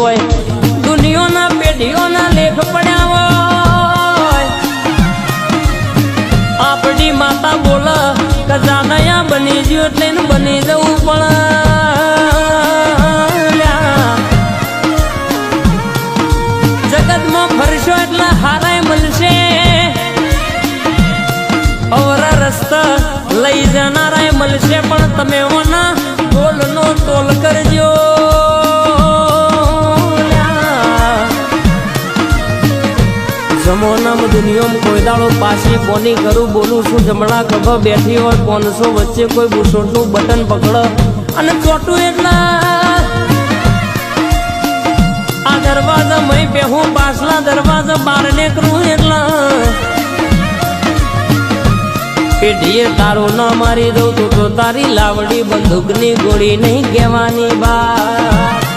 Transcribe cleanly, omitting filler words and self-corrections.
હોય દુનિયાના પેઢીઓના લેખ પડ્યા હોય આપણી માતા બોલ કે જાનયા બની ગયું એટલે બની જવું પણ જગતમાં ફરશો એટલે હારાય મળશે અવરા રસ્તા લઈ જનારાય મળશે પણ તમે ઓના તોલનો તોલ કરજો જમોનામાં દુનિયામાં કોઈ દાડો પાછી કોની કરું બોલું છું જમણા ખભા બેઠી હોય 500 વચ્ચે કોઈ બુશોટનું બટન પકડો અને ચોટું એટલા આ દરવાજા મય બેહું પાછલા દરવાજા બહાર નીકળું એટલા પેઢીએ તારું ના મારી દઉં તો તારી લાવડી બંદૂકની ગોળી નહીં કહેવાની બા